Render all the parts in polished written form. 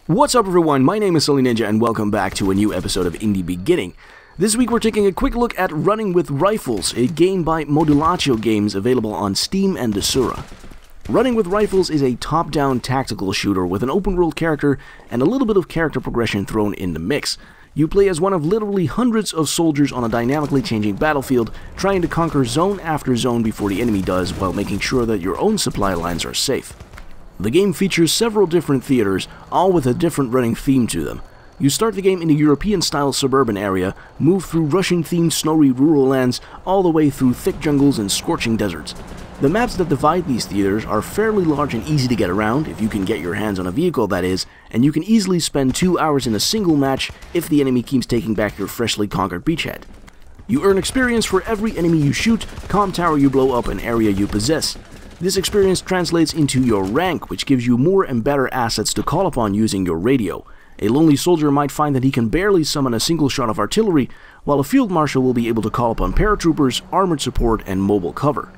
What's up everyone, my name is SuddenlyNinja and welcome back to a new episode of In the Beginning. This week we're taking a quick look at Running with Rifles, a game by Modulatio Games available on Steam and Desura. Running with Rifles is a top-down tactical shooter with an open-world character and a little bit of character progression thrown in the mix. You play as one of literally hundreds of soldiers on a dynamically changing battlefield, trying to conquer zone after zone before the enemy does while making sure that your own supply lines are safe. The game features several different theaters, all with a different running theme to them. You start the game in a European-style suburban area, move through Russian-themed snowy rural lands, all the way through thick jungles and scorching deserts. The maps that divide these theaters are fairly large and easy to get around, if you can get your hands on a vehicle that is, and you can easily spend 2 hours in a single match if the enemy keeps taking back your freshly conquered beachhead. You earn experience for every enemy you shoot, comm tower you blow up, and area you possess. This experience translates into your rank, which gives you more and better assets to call upon using your radio. A lonely soldier might find that he can barely summon a single shot of artillery, while a field marshal will be able to call upon paratroopers, armored support, and mobile cover.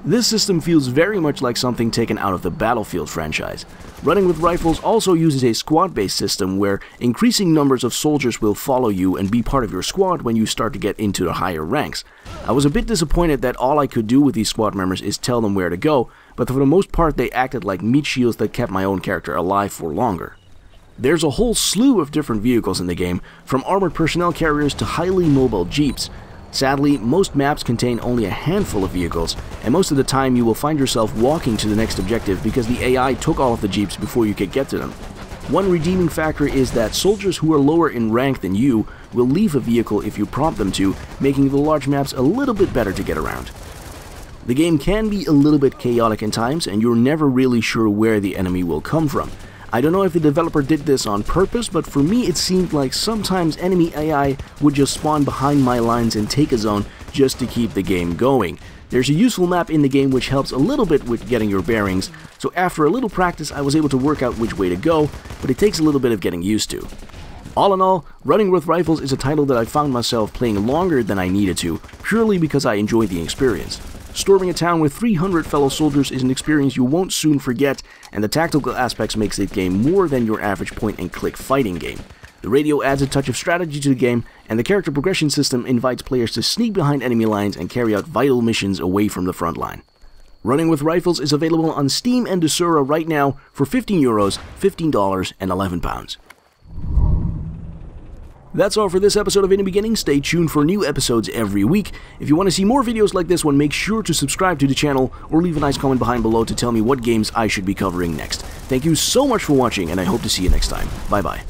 This system feels very much like something taken out of the Battlefield franchise. Running with Rifles also uses a squad-based system where increasing numbers of soldiers will follow you and be part of your squad when you start to get into the higher ranks. I was a bit disappointed that all I could do with these squad members is tell them where to go, but for the most part they acted like meat shields that kept my own character alive for longer. There's a whole slew of different vehicles in the game, from armored personnel carriers to highly mobile jeeps. Sadly, most maps contain only a handful of vehicles, and most of the time you will find yourself walking to the next objective because the AI took all of the jeeps before you could get to them. One redeeming factor is that soldiers who are lower in rank than you will leave a vehicle if you prompt them to, making the large maps a little bit better to get around. The game can be a little bit chaotic in times, and you're never really sure where the enemy will come from. I don't know if the developer did this on purpose, but for me it seemed like sometimes enemy AI would just spawn behind my lines and take a zone just to keep the game going. There's a useful map in the game which helps a little bit with getting your bearings, so after a little practice I was able to work out which way to go, but it takes a little bit of getting used to. All in all, Running with Rifles is a title that I found myself playing longer than I needed to, purely because I enjoyed the experience. Storming a town with 300 fellow soldiers is an experience you won't soon forget, and the tactical aspects makes the game more than your average point-and-click fighting game. The radio adds a touch of strategy to the game, and the character progression system invites players to sneak behind enemy lines and carry out vital missions away from the front line. Running with Rifles is available on Steam and Desura right now for €15, $15, and £11. That's all for this episode of In the Beginning. Stay tuned for new episodes every week. If you want to see more videos like this one, make sure to subscribe to the channel or leave a nice comment behind below to tell me what games I should be covering next. Thank you so much for watching, and I hope to see you next time. Bye bye.